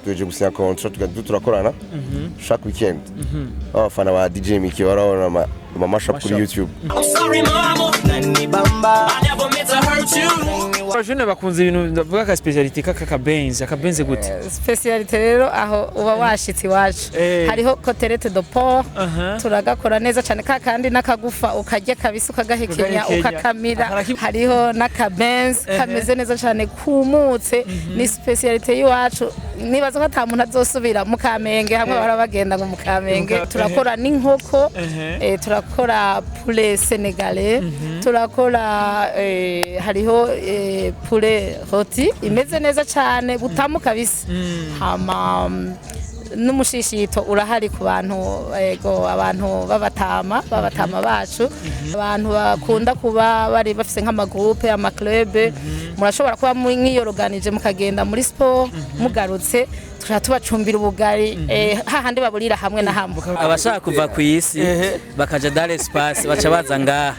tuje gusinya contract turakorana chaque weekend abafana ba DJ Miki barabona ama mashup kuri YouTube. Abajene bakunze ibintu ndavuga ka speciality akabenze gute? Speciality rero aho uba washitsi wacu hariho cotelette de porc turagakora neza cyane kandi nakagufa ukarya kabisa ukagahekenya ukakamira hariho nakabenze kameze neza cyane kumutse ni speciality yiwacu nibaza ko ata muntu azosubira mu Kamenge hamwe barabagenda ngo mu Kamenge turakora n'inkoko turakora poulet sénégalais turakora hariho poulet rôti imeze neza cyane butamu kabisa hama n'umushishito urahari ku bantu abantu babatama bacu abantu bakunda kuba bari bafise nk'amagroupe ama club murashobora kuba mwiyoroganije mukagenda muri sport mugarutse tubacumbira ubugari hahandi baburira hamwe na hamwe abashaka kuva ku isi bakaja dans l'espace baca baza ngaha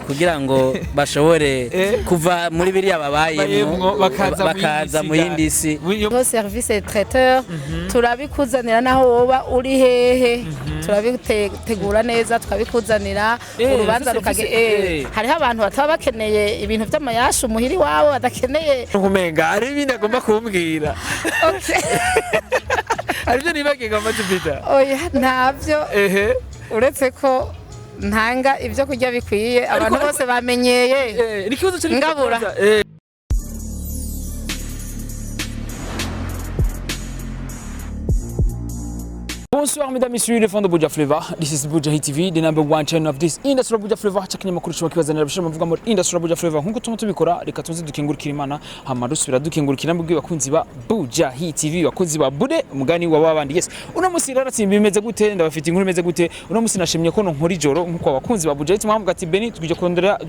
kugira ngo bashobore kuva muri biriya babayemo bakaza mu yindi si service traiteur turabikuzanira naho woba uri hehe turabitegura neza tukabikuzanira urubanza rukage hariho abantu bataba bakeneye ibintu by'amayashu muhiri wabo badakeneye nkumenga ari ibindi agomba kumbwira aribyo nibagiga amatubita oya ntabyo uretse ko ntanga ibyo kurya bikwiye abantu bose bamenyeye ngabura. Bonsoir mesdames et messieurs les fans de Buja Flavor. This is Buja TV, the number one channel of this industry Buja Flavor. Chakini makuru shwa kibazanira bishama mvuga muri industry Buja Flavor. Nkuko tuma tubikora reka tunze dukengurukira Imana hama dusubira dukengurukira mbwe bakunzi ba Buja TV bakunzi ba Bude umugani wa babandi. Yes. Uno musi raratsimba imeze gute ndabafite inkuru imeze gute. Uno musi nashimye ko nkora ijoro nkuko abakunzi ba Buja tumwe ati Beni tujye kurondera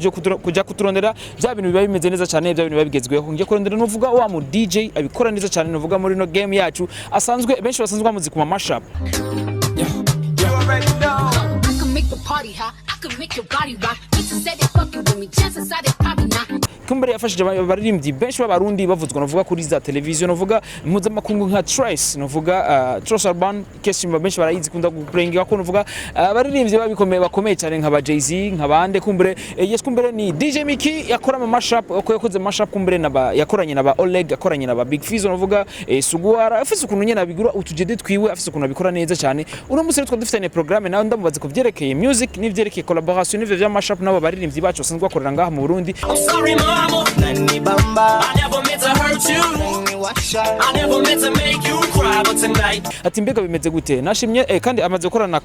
kujya kuturondera bya bintu biba bimeze neza cyane bya bintu biba bigezweho. Ngiye kurondera nuvuga wa mu DJ abikora neza cyane nuvuga muri no game yacu asanzwe benshi basanzwe bamuzi ku mashup. I can make the party hot, I can make your body rock. Bitches said they fucking with me, chances are they probably not. Kumbere yafashije abaririmbyi benshi b'abarundi bavuzwa novuga kuri za televiziyo novuga mpuzamakungu nka Trace novuga Trace Urban Kesimba benshi barayizi kunda guprenga ko novuga abaririmbyi bakomeye cyane nka ba Jay-Z nka bande kumbere yes kumbere ni DJ Miki yakora mu mashup uko yakoze mashup kumbere yakoranye na ba Oleg yakoranye na ba Big Fizzo novuga Suguara afise ukuntu nyene abigura utujede twiwe afise ukuntu abikora neza cyane uno musi rero dufitanye programme nawe ndamubaza ko vyerekeye music n'ivyerekeye collaboration n'ivyo vya mashup n'abo baririmbyi bacu basanzwe bakorera ngaha mu Burundi. I never meant to hurt you. I never meant to make you cry but tonight. Ati mbega bimeze gute nashimye kandi amaze gukorana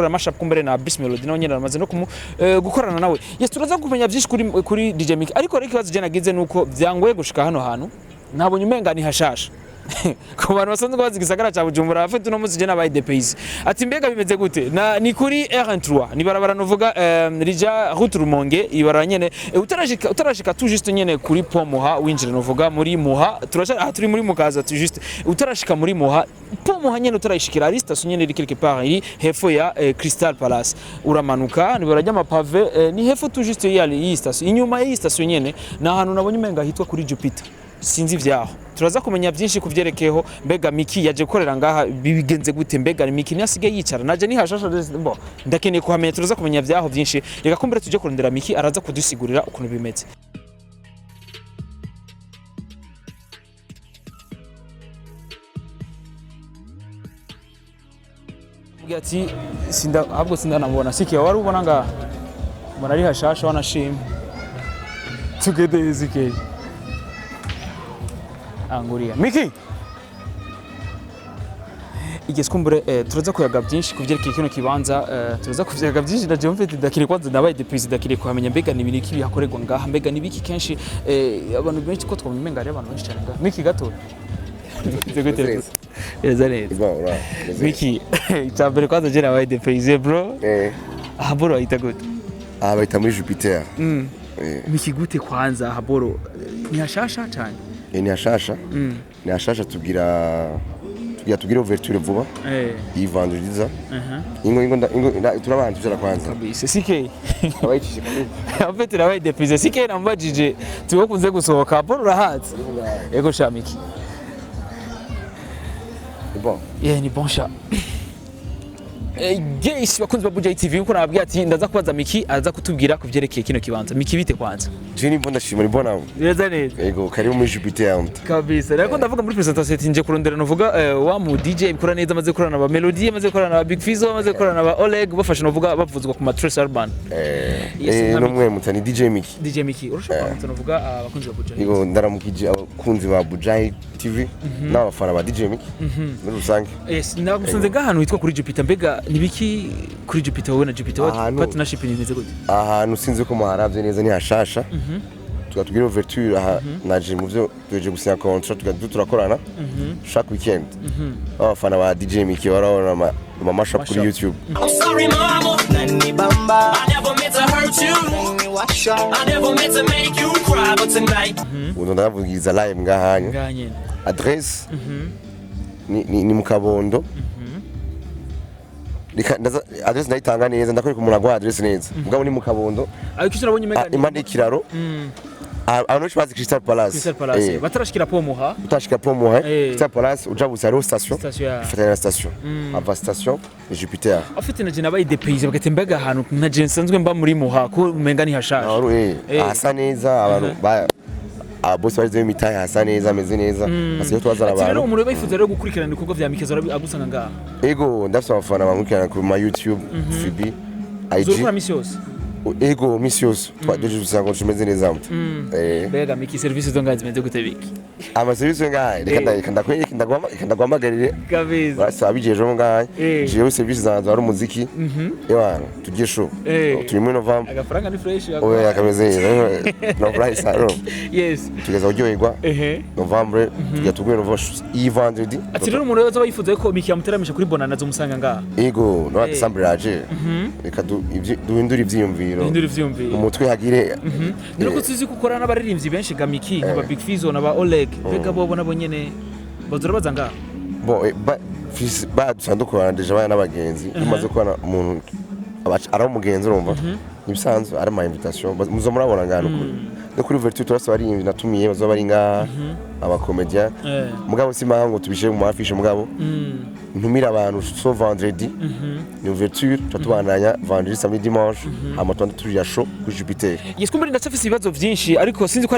mashup kumbere na Beast Melody nawe nyene amaze no gukorana nawe. Yes turaza kumenya byinshi kuri DJ Miki ariko reka kibazo je nagize nuko vyangoye gushika hano hantu nabonye umenga ni hashasha. Ku bantu basanzwe bazi Igisagara cya Bujumbura bafite no muzi je nabaye DPS ati mbega bimeze gute ni kuri R3 ni barabara novuga rija route Rumonge ibara nyene utarashika tu juste nyene kuri pont Muha winjira novuga muri Muha turi muri Mukaza tu juste utarashika muri Muha pont Muha nyene utarashikira ari station nyene iri quelque part iri hefo ya Crystal Palace uramanuka ni barajya amapave ni hefo tu juste yali station inyuma ya station nyene na hantu nabonye umenga hitwa kuri Jupiter sinzi vyaho turaza kumenya byinshi kuvyerekeho mbega Miki yaje gukorera ngaha bigenze gute mbega Miki nasigaye yicara naje ni hashasha bo ndakeneye kuhamenya turaza kumenya vyaho byinshi reka kumbere tuje kurondera Miki araza kudusigurira ukuntu bimeze. Ati ahubwo sindanabona sikiye wari ubona ngaha mbona ari hashasha wanashima together izike anguria Miki igeskumbure turaza kuyaga byinshi kuvyerekeye kino kibanza turaza kuvyaga byinshi na je mfite dakire kwanza nabaye de president dakire kuhamenya mbega ni ibintu kibi hakorerwa ngaha mbega ni biki kenshi abantu benshi ko twamenga ari abantu benshi cyane ngaha Miki gato Miki cyambere kwanza je nabaye de president bro haboro ayita gute bayita muri Jupiter Miki gute kwanza haboro ni hashasha cyane ni hashasha tugira ouverture vuba ivanduriza ingo turabana tuzara kwanza kabisa sike abayicishe afite nawe depize sike nambajije tuwo kunze gusohoka bora urahazi ego shamiki bon. Ni bon sha. Yes, bakunzi ba Buja TV uko nababwiye ati ndaza kubaza Miki aza kutubwira kuvyerekeye kino kibanza. Miki bite kwanza? Je ni mbona shima ni mbona. Neza neza. Yego karibu muri Jupiter. Kabisa. Rero ndavuga muri presentation ati nje kurondera novuga wa mu DJ mkora neza maze kurana ba Melody maze kurana ba Big Fizzo maze kurana ba Oleg bafasha novuga bavuzwa ku matress urban. No mwe mutani DJ Miki. DJ Miki urashobora novuga abakunzi ba Buja. Yego ndaramukije abakunzi ba Buja TV n'abafana ba DJ Miki. Muri rusange. Yes, nagusanze ngahantu hitwa kuri Jupiter mbega nibiki kuri Jupiter wowe na Jupiter partnership nimeze gute? Ahantu sinzi ko muharavye neza ni hashasha. Tugatubwira ouverture aha naje mu byo tuje gusinya contract turakorana chaque weekend. Abafana ba DJ Miki barabona mama shop kuri YouTube. I'm sorry mama, nani bamba. I never meant to hurt you. I never meant to make you cry, but tonight. Uno ndavugiza live ngahanye. Ngahanye. Adresse ni mu Kabondo. Adresse ndayitanga neza ndakwereka umuntu agwa adresse neza. Mugabo ni mu Kabondo. Ariko turabonye mega impande y'ikiraro. Abantu bazi Crystal Palace. Crystal Palace. Batarashikira Pomuha. Utashika Pomuha. Crystal Palace ujabuza hariho station. Station. Ifatanya na station. Ava station ni Jupiter. Afite na jina bayi depays bagate mbega ahantu na je nsanzwe mba muri muha ko umenga ni hashasha. Hasa neza abantu bosi barize imitahe hasa neza ameze neza asiyo twazara abantu. Rero umuntu bifuza rero gukurikirana ibikorwa vya Mikezo agusanga ngaha. Ego ndafite abafana bankurikirana ku ma YouTube, FB, IG. Zokora misi yose. Ego misi yose twajeje usanga tumeze neza mute. Mbega Miki service zo ngaha zimeze gute biki? Ama service ngaha ndagwamagarire. Kabeza. Basi abijeje mo ngaha. Jewe service zanzu ari umuziki. Ewana tugiye show. Turi muri November. Agafaranga ni fresh. Oya kameze neza. No price aro. Yes. Tugeza uryoherwa. November tujya tugwe iyi vendredi. Ati rero umuntu wese yifuza ko Miki yamuteramisha kuri Bonana zo musanga ngaha. Ego no December aje. Reka duhindura ivyiyumviro. Umutwe hagire. Nero ko tuzi gukora n'abaririmbyi benshi ga Miki nk'aba Big Fizzo n'aba Oleg. Mbega bo nabo nyene bazora bazanga. Bon ba dusandukorana deje bana n'abagenzi. Bimaze kubona umuntu ari umugenzi urumva. Nibisanzwe ari ama invitation muzo murabona ngano no kuri ouverture turasaba ari imvi natumiye bazo bari nga aba comedian mugabo simango tubishe mu afishe mugabo ntumira abantu so vendredi ni ouverture tutubandanya vendredi samedi dimanche amatonde turi show ku Jupiter. Yes kumbere ndacafise ibibazo vyinshi ariko sinzi ko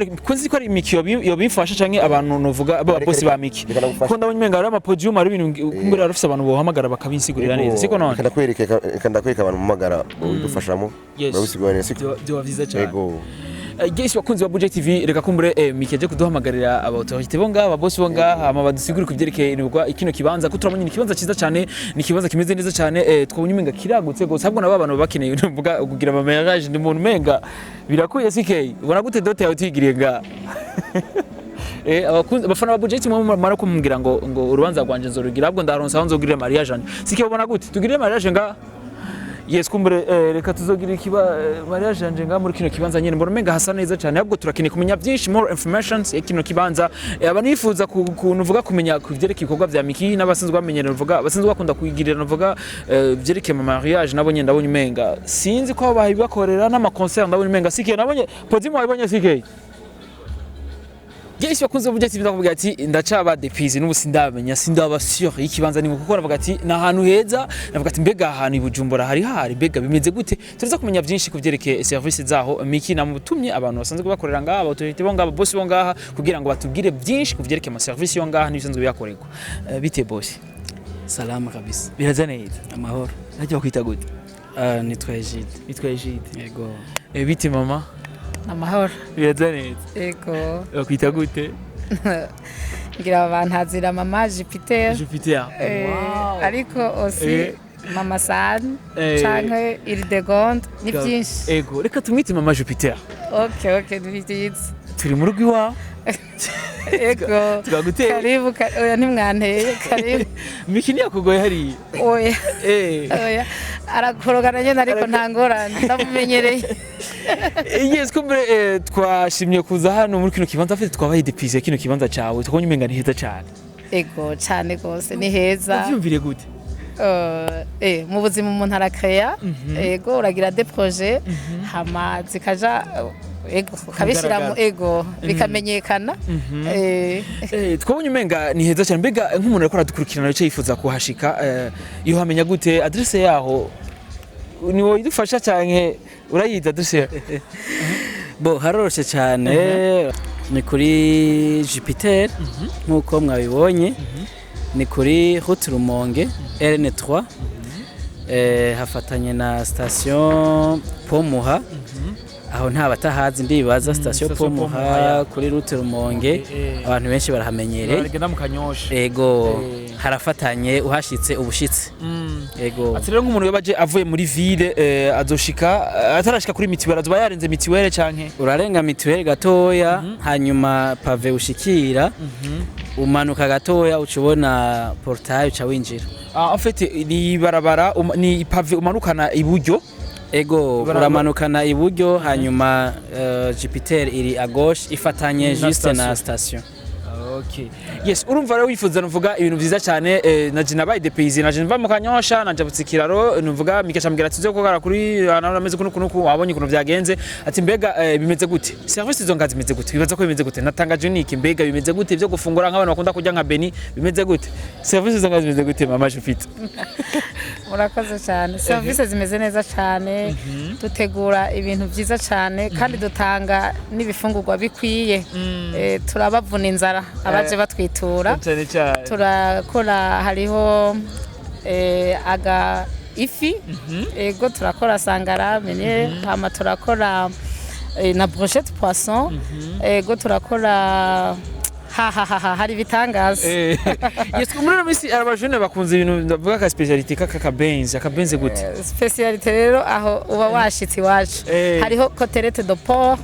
ari Miki yo bimfasha canke abantu novuga aba boss ba Miki ko ndabonye menga ari ama podium ari ibintu kumbere arafise abantu bohamagara bakabinsigurira neza siko none kandakwereka abantu mumagara bidufashamo babisigurira neza siko byo vyiza cyane. Yes bakunzi ba Buja TV reka kumbure Miki aje kuduhamagarira abautorité bonga ababoss bonga ama badusigure kuvyerekeye inubwa ikino kibanza ko turabonye ni kibanza ciza cyane ni kibanza kimeze neza cyane twabonye umenga kiragutse gose ahubwo nabo abantu bakeneye nuvuga kugira ama mariage ndi muntu menga birakuye sikeye ubona gute dote yawe tigiriye nga abakunzi bafana ba Buja TV mara kumbwira ngo urubanza rwanje nzorugira ahubwo ndaronsa aho nzogirira mariage sikeye ubona gute tugirire mariage nga. Yes kumbure reka tuzogira mariage yanje nga muri kino kibanza nyene mbona menga hasa neza cyane ahubwo turakeneye kumenya byinshi more informations ya kino kibanza abanifuza kuvuga kumenya kuvyerekeye ibikorwa vya Miki n'abasinzwe bamenyera vuga basinzwe bakunda kuyigirira vuga vyerekeye mu mariage nabonye ndabonye menga sinzi ko bahi bakorera n'ama concert ndabonye menga sike nabonye podium wabonye sike. Yes bakunze Buja TV ndakuvuga ati ndacaba depize n'ubusi ndamenya sindaba sûr y'ikibanza ningo kuko navuga ati na ahantu heza navuga ati mbega ahantu ibujumbura hari mbega bimeze gute turiza kumenya byinshi kuvyerekeye service zaho Miki namutumye abantu basanzwe bakorera ngaha autorité bo ngaha boss bo ngaha kugira ngo batubwire byinshi kuvyerekeye ama service yo ngaha n'ibisanzwe byakorerwa bite boss. Salama kabisa. Biraza neza. Amahoro. Najya kwita gute? Nitwa Egide. Yego. Bite mama? Amahoro. Biraza neza. Ego. Kwita gute? Ngira abantu hazira mama Jupiter. Wow. Ariko aussi mama San canke Ildegonde ni byinshi. Ego reka tumwite mama Jupiter. Okay nibyiza. Turi mu rugo iwawe. Ego. Twaguteye. Karibu oya ntimwanteye karibu. Miki yakugoye hari. Oya. Arakorogana nyene ariko ntangorane ndamumenyereye. Yes kumbe twashimye kuza hano muri kino kibanza afite twabaye depize kino kibanza cawe twabonye umenga ni heza cyane. Ego cyane gose ni heza. Uvyumvire gute? Mu buzima umuntu arakreya ego uragira des projets hama zikaja ego ukabishyira mu ego bikamenyekana. Twabonye umenga ni heza cyane, mbega nk'umuntu ariko aradukurikirana icyo yifuza kuhashika iyo hamenya gute adresse yaho, ni wowe idufasha cyane urayizi adresse? Bo haroroshe cyane, ni kuri Jupiter nk'uko mwabibonye, ni kuri route Rumonge RN3, hafatanye na station Pomuha, aho nta batahazi ndibaza station Pomuha kuri route Rumonge, abantu benshi barahamenyereye, bagenda mu Kanyosha. Ego harafatanye uhashitse ubushitse. Ego ati rero nk'umuntu yabaje avuye muri ville azoshika atarashika kuri mitiwere, azoba yarenze mitiwere canke urarenga mitiwere gatoya, hanyuma pave ushikira, umanuka gatoya ucubona portail uca winjira. En fait ni barabara ni pave umanukana iburyo. Ego uramanukana iburyo, hanyuma Jupiter iri à gauche ifatanye juste na station. Okay. Yes, urumva rero wifuza nuvuga ibintu byiza cyane, naje nabaye depaysé, naje mva mu Kanyosha, naje butsikiraro, nuvuga mikesha mbwira tuze kokara kuri anameze kunukunuku, wabonye kuno byagenze, ati mbega bimeze gute? Service zo ngazi bimeze gute? Bibaza ko bimeze gute? Natangaje unique, mbega bimeze gute byo gufungura nk'abantu bakunda kurya nka Beni, bimeze gute? Service zo ngazi bimeze gute mama Jupiter? Murakoze cyane, service zimeze neza cyane, dutegura ibintu byiza cyane kandi dutanga n'ibifungurwa bikwiye, turabavuna inzara abaje batwitura, turakora hariho aga ifi, ego turakora sangara menye, hama turakora na brochette poisson, ego turakora hari ibitangaza. Yes, kumurana misi abajene bakunze ibintu ndavuga ka speciality akabenze gute? Speciality rero aho uba washitsi wacu, hariho cotelette de porc,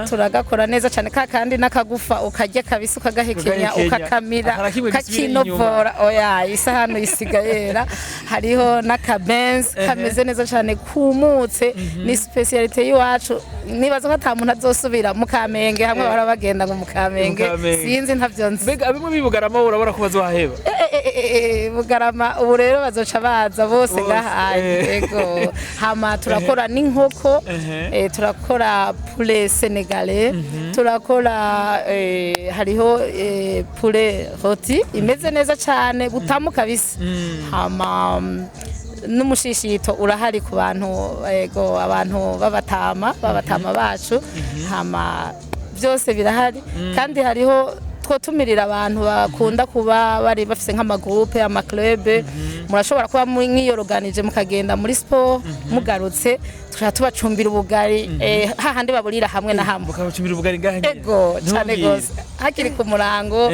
turagakora neza cyane kandi nakagufa ukarya kabisa ukagahekenya ukakamira kakinovora, oya isahano isigayera, hariho nakabenze kameze neza cyane kumutse, ni speciality yiwacu, nibaza ko ata muntu azosubira mu Kamenge, hamwe barabagenda ngo mu Kamenge sinzi ntavyonze. Mbega abimwe bibugarama urabona ko bazohaheba? Bugarama ubu rero bazoca baza bose ngahaye. Ego hama turakora n'inkoko, turakora poulet sénégalais, turakora hariho poulet rôti imeze neza cyane butamu kabisa, hama n'umushishito urahari ku bantu, ego abantu babatama bacu, hama byose birahari, kandi hariho twotumirira abantu bakunda kuba bari bafise nk'amagroupe amaclub, murashobora kuba mwiyoroganije mukagenda muri sport, mugarutse tubacumbira ubugari, hahandi baburira hamwe na hamwe, mukabacumbira ubugari ngahe? Ego cyane gose, hakiri ku murango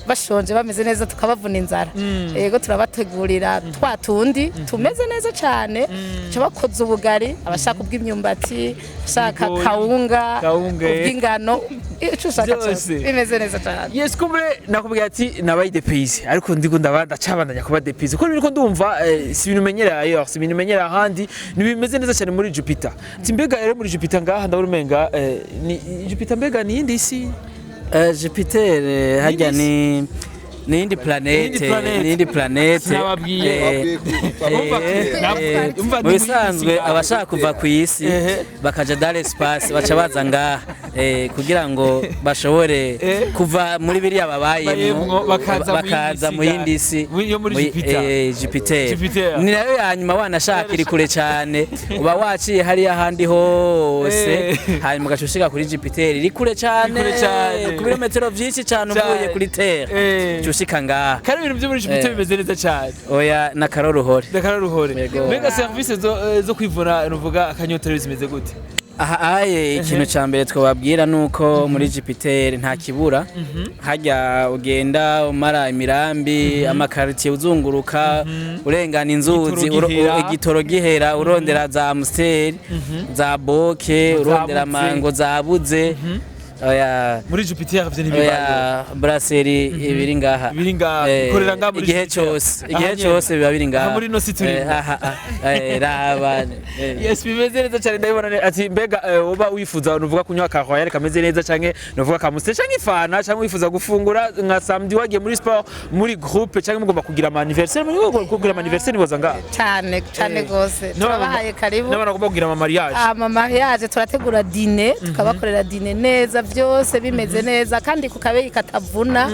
bashonje bameze neza tukabavuna inzara, ego turabategurira twatundi tumeze neza cyane, bakoze ubugari, abashaka ubw'imyumbati, abashaka kawunga, ubw'ingano, ico ushaka cyose bimeze neza cyane. Yes, kumbe nakubwira ati nabaye depaysé, ariko ndiko ndacabandanya kuba depaysé kuko biriko ndumva si ibintu menyera ailleurs, si ibintu menyera ahandi, ni bimeze neza cyane muri Jupiter. Timbega rero muri Jupiter ngaha ndabura umenga ni Jupiter, mbega ni indi isi? Jupiter hajya ni n'indi planete nababwiye mu bisanzwe abashaka kuva ku isi bakaja dans l'espace baca baza ngaha kugira ngo bashobore kuva muri biriya babayemo bakaza mu yindi si yo muri Jupiter. Ni nayo yanyuma wanashaka iri kure cyane, uba waciye hariya handi hose hanyuma ugacushika kuri Jupiter iri kure cyane ku birometero byinshi cyane uvuye kuri Terre ushika ngaha. Kari ibintu byo muri Jupiter bimeze neza cyane. Oya nakaroruhore. Mbega service zo kwivura nuvuga akanyotero zimeze gute? Aha aye ikintu ca mbere twababwira nuko muri Jupiter nta kibura, hajya ugenda umara imirambi amakaritiye uzunguruka urengana inzuzi, igitoro gihera urondera za Amstel za Boke, urondera mango zabuze, oya muri Jupiter vyo ntibibaye oya brasserie ibiri ngaha ikorera ngaha muri igihe cyose biba biri ngaha muri no situri raba yes bimeze neza cyane ndabibona ati mbega uba wifuza uvuga kunywa Karabaye kameze neza canke nuvuga kamuste canke ifana canke wifuza gufungura nka samedi wagiye muri sport muri groupe canke mugomba kugira ama anniversaire muri kugira ama anniversaire niboza ngaha cyane gose turabahaye karibu n'abana bagomba kugira ama mariage mariage turategura dîner tukabakorera dîner neza byose bimeze neza kandi kukabeyi katavuna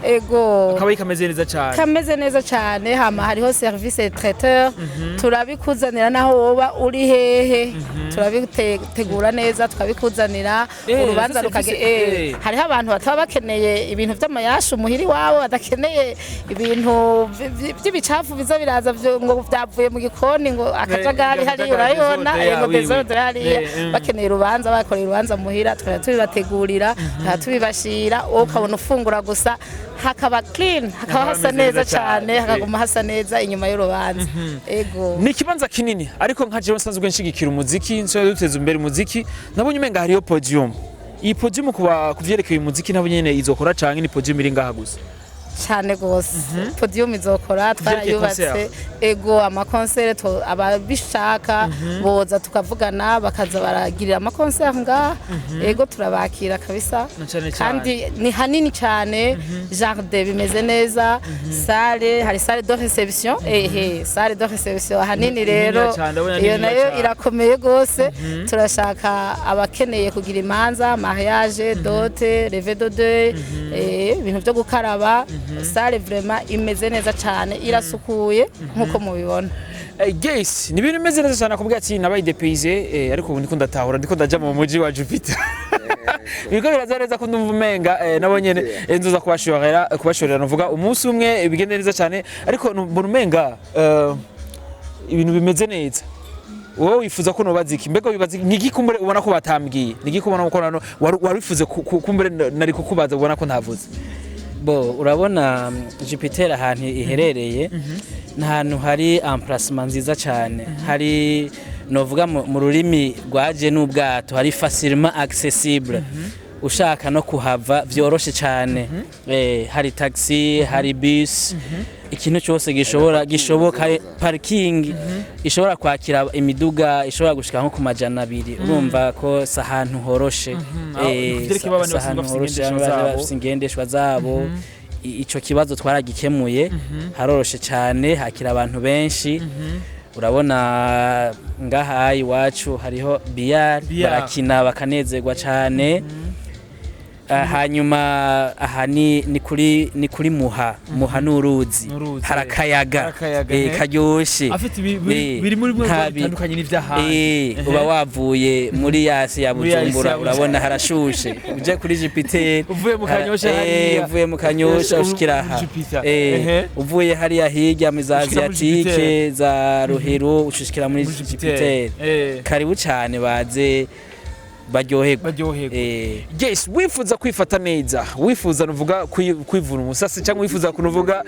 ego kabaye kameze neza cyane hama hariho service traiteur turabikuzanira naho woba uri hehe turabitegura neza tukabikuzanira urubanza rukage hariho abantu bataba bakeneye ibintu by'amayashu muhiri wabo badakeneye ibintu by'ibicafu biza biraza ngo byavuye mu gikoni ngo akajagari hari urayibona ngo desordre hari bakeneye urubanza bakoreye urubanza muhira tubibategurira tubibashira ukabona ufungura gusa hakaba clean hakaba hasa neza cyane hakaguma hasa neza inyuma y'urubanza ego ni kibanza kinini ariko nka jewe nsanzwe nshigikira umuziki nso duteza imbere umuziki nabonye umenga hariyo podium iyi podium kuvyerekeye umuziki nabo nyene izokora canke ni podium iri ngaha gusa cyane gose podium izokora twarayubatse ego amakonsert ababishaka boza tukavugana bakaza baragirira amakonsert nga ego turabakira kabisa kandi ni hanini cyane jardin bimeze neza salle hari salle de réception salle de réception hanini rero iyo nayo irakomeye gose turashaka abakeneye kugira imanza mariage dote levée de deuil ibintu byo gukaraba salle vraiment imeze neza cyane irasukuye nkuko mubibona guys ni ibintu bimeze neza cyane akubwira ati nabaye depayse ariko ubu ndiko ndatahura ndiko ndaja mu muji wa Jupiter biko biraza neza ko ndumva umenga nabo nyene nzoza kubashorera novuga umunsi umwe bigende neza cyane ariko mbona umenga ibintu bimeze neza wowe wifuza ko nobaza iki mbega wibaza nk'igikumbure ubona ko batambwiye n'igikubona ko warifuze kumbure nari kukubaza ubona ko ntavuze bo urabona Jupiter ahantu iherereye n'ahantu hari emplacement nziza cyane hari novuga mu rurimi rwaje n'ubwato hari facilement accessible ushaka no kuhava vyoroshe cyane hari taxi hari bus ikintu cyose gishoboka parking ishobora kwakira imiduga ishobora gushika nko ku majana 2 urumva ko sahantu horoshe sahantu horoshe bafite ingendeshwa zabo ico kibazo twaragikemuye haroroshe cyane hakira abantu benshi urabona ngaha iwacu hariho biyar barakina bakanezerwa cyane hanyuma aha ni kuri muha n'uruzi harakayaga karyoshe biri muri mwe bitandukanye n'ivyahandi uba wavuye muri yasi ya Bujumbura urabona harashushe uje kuri Jupiter uvuye mu kanyosha ushikira aha uvuye hariya hirya mu za Asiatique za Rohero ushikira muri Jupiter karibu cyane baze baryoherwa yes wifuza kwifata neza wifuza nuvuga kwivuna umusasi cyangwa wifuza kunuvuga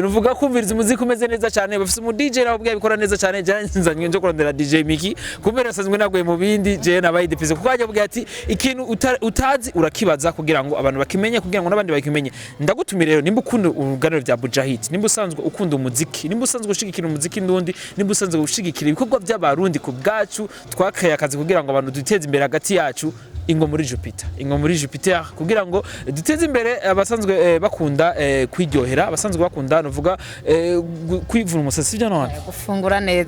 nuvuga kumviriza umuziki umeze neza cyane bafise mu DJ nawo bwa bikora neza cyane nzanye nje kurondera DJ Miki kumbe nasanzwe naguye mu bindi je nabaye depise kuko ajya bwa ati ikintu utazi urakibaza kugira ngo abantu bakimenye kugira ngo nabandi bakimenye ndagutumira rero nimba ukunda uruganiro vya Bujahit nimba usanzwe ukunda umuziki nimba usanzwe ushigikira umuziki ndundi nimba usanzwe ushigikira ibikorwa by'abarundi ku bwacu twakaye akazi kugira ngo abantu duteze imbere hagati yacu ingo muri Jupiter kugira ngo duteze imbere abasanzwe bakunda kwiryohera abasanzwe bakunda novuga kwivuna umusasi byo none gufungura neza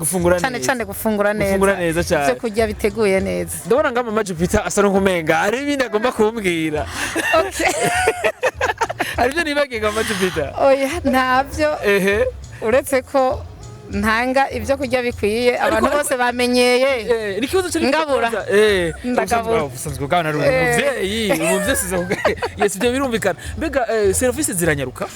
gufungura neza cyo kurya biteguye neza ndabona ngama ma Jupiter asa no kumenga ari ibindi agomba kumbwira okay aribyo nibagiye ngama Jupiter oya ntavyo uretse ko ntanga ibyo kurya bikwiye abantu bose bamenyeye ikibazo cyo ngabura ndagabura usanzwe bwana ari umuvyeyi umuvyesize yes byo birumvikana mbega service ziranyaruka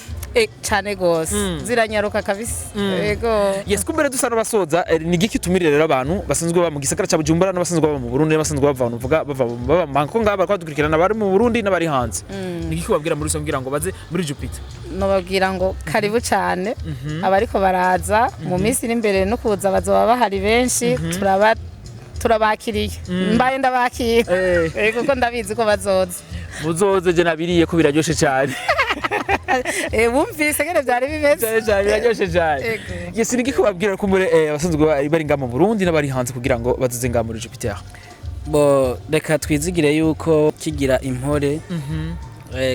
cyane gose ziranyaruka kabisa yego yes kumbere dusana basoza ni giki tumirire rero abantu basanzwe ba mu gisagara cya Bujumbura n'abasanzwe baba mu Burundi n'abasanzwe bava nuvuga bava manko ngaba kwadukurikirana bari mu Burundi n'abari hanze ni giki babwira muri rusange kugira ngo baze muri Jupiter no babwira ngo karibu cyane abariko baraza mu minsi iri imbere no kuza bazoba bahari benshi turabakiriye mbaye ndabakira kuko ndabizi ko bazoza muzoze je nabiriye ko biraryoshe cyane wumvise ngene byari bimeze cyane biraryoshe cyane yesi niki kubabwira ko muri abasanzwe bari nga mu Burundi n'abari hanze kugira ngo bazuze nga muri Jupiter bo reka twizigire yuko kigira impore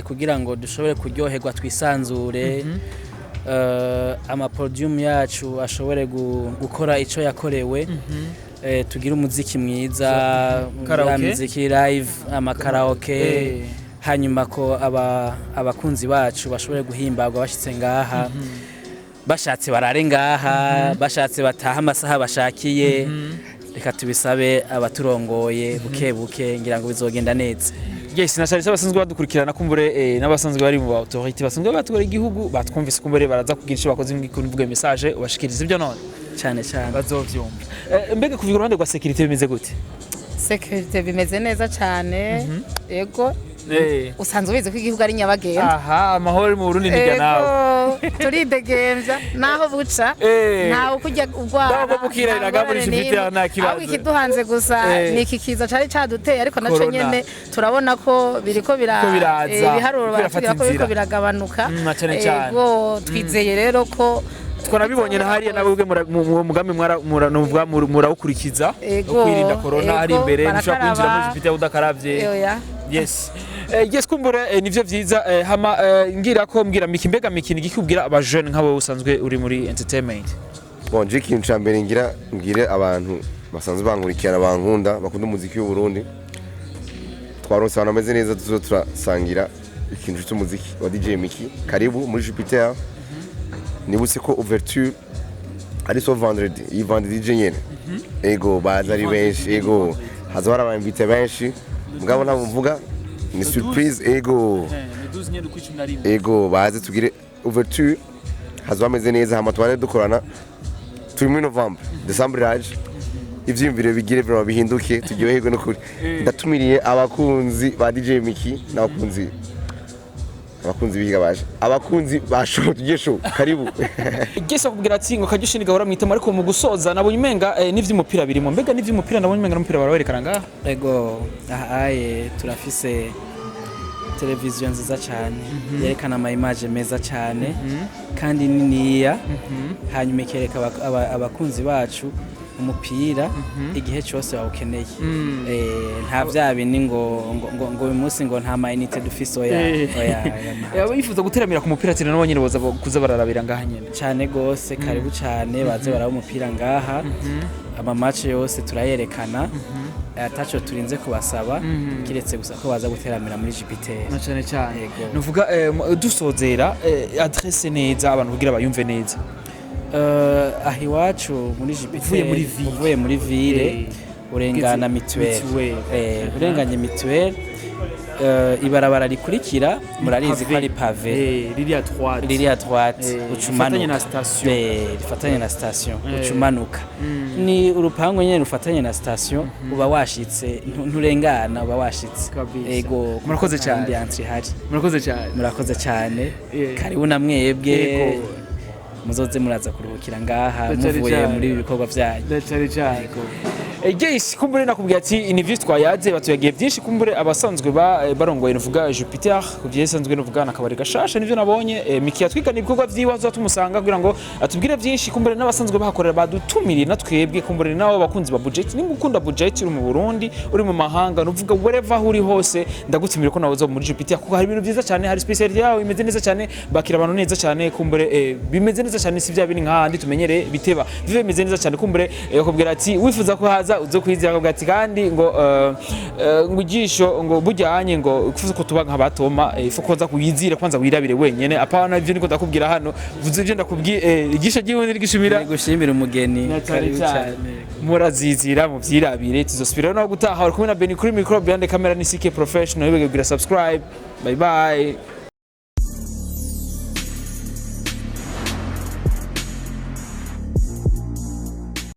kugira ngo dushobore kuryoherwa twisanzure amapodium yacu ashobore gukora ico yakorewe tugira umuziki mwiza muziki live amakaraoke hanyuma ko abakunzi bacu bashobore guhimbagwa bashitse ngaha bashatse barare ngaha bashatse bataha amasaha bashakiye reka tubisabe abaturongoye buke buke ngira ngo bizogenda neza yes nasharitse abasanzwe badukurikirana kumbure n'abasanzwe bari mu autorité basanzwe batwara igihugu batwumvise kumbure baraza kugira ico bakoze mvuge message ubashikiriza ibyo none cyane bazovyumva mbega kuvuga uruhande rwa security bimeze gute security bimeze neza cyane yego usanzwe ubizi ko igihugu ari nyabagendwa aha amahoro mu Burundi niga nawe turidegembya naho buca ntawe kujya ugwara ntabwo bukirariraga muri Jupiter nta kibazo ikiduhanze gusa ni iki kiza cari caduteye ariko naco nyene turabona ko biriko ibiharuro baratubwira ko biriko biragabanuka yego twizeye rero ko twarabibonye na hariya nabwe mu mugambi murawukurikiza kwirinda corona ari imbere nshobora kwinjira muri Jupiter udakaravye yes yes kumbure nivyo vyiza hama ngira ko mbwira mbega mikini gikubwira aba jeune nk'abo usanzwe uri muri entertainment bon je kintu cyambere ngire abantu basanzwe bankurikirana bankunda bakunda umuziki w'u Burundi twaronse abantu ameze neza tuzo turasangira ikintu cy'umuziki wa DJ Miki karibu muri Jupiter nibutse ko ouverture ari so vendredi iyi vendredi je nyene ego baza ari benshi ego hazora abinvite benshi mugabo navuga ni surprise ego baze tugire ouverture hazameze neza hama twane dukorana turi muri November December raje ivyimvire bigire byo bihinduke turyoherwe no kuri ndatumiriye abakunzi ba DJ Miki n'abakunzi biga baje abakunzi basho tugesho karibu gese kugira ati ngo kajyushi ni gahora mwitema ariko mu gusoza nabonye umenga n'ivy'umupira birimo mbega n'ivy'umupira nabonye umenga n'umupira barawerekana ngaha ego ahaye turafise televiziyo nziza cyane yerekana ama image meza cyane kandi niniya hanyuma ikereka abakunzi bacu umupira igihe cyose wawukeneye nta byabindi ngo uyu munsi ngo nta mayinite dufise oya bifuza guteramira ku mupira ati nabo nyine boza kuza bararabira ngaha nyene cyane gose karibu cyane baze baraba umupira ngaha ama match yose turayerekana atacho turinze kubasaba kiretse gusa ko baza guteramira muri Jupiter cyane nuvuga dusozera adresse neza abantu kugira bayumve neza ahi wacu muri Jupiter uvuye muri ville urengana mituelle urenganye mituelle ibarabara rikurikira murarizi ko ari pave riri à droite ucumanuka rifatanye na station ucumanuka ni urupango nyene rufatanye na station uba washitse nturengana uba washitse ego murakoze cyane murakoze cyane karibu na mwebwe muzoze muraza kuruhukira ngaha muvuye muri ibi bikorwa byanyu Yes, kumbure nakubwiye ati interview twayaze batuyagiye byinshi kumbure abasanzwe barongoye nuvuga Jupiter kugiye sanzwe nuvuga nakabari gashasha nivyo nabonye Miki yatwikana ibikorwa vyiwazo tumusanga kugira ngo atubwire byinshi kumbure n'abasanzwe bahakorera badutumiriye natwebwe kumbure nawo bakunzi ba budget nimukunda budget uri mu Burundi uri mu mahanga nuvuga wherever uri hose ndagutumira ko nawo zo muri Jupiter kuko hari ibintu byiza cyane hari speciality yawo imeze neza cyane bakira abantu neza cyane kumbure bimeze neza cyane si bya bini nk'ahandi tumenyere biteba bive bimeze neza cyane kumbure yakubwira ati wifuza ko haza uzo kwizira akabwati kandi ngo ijisho ngo bujyanye ngo kuvuze ko tuba nk'abatoma ifo koza kuyizira kwanza wirabire wenyene apana ivyo niko ndakubwira hano vuze ivyo ndakubwiye igisho giwe nirigishimira gushimira umugeni karibu cyane murazizira mu vyirabire tuzosubira no gutaha uri kumwe na Beni kuri micro behind the camera ni CK professional yibege kugira subscribe bye bye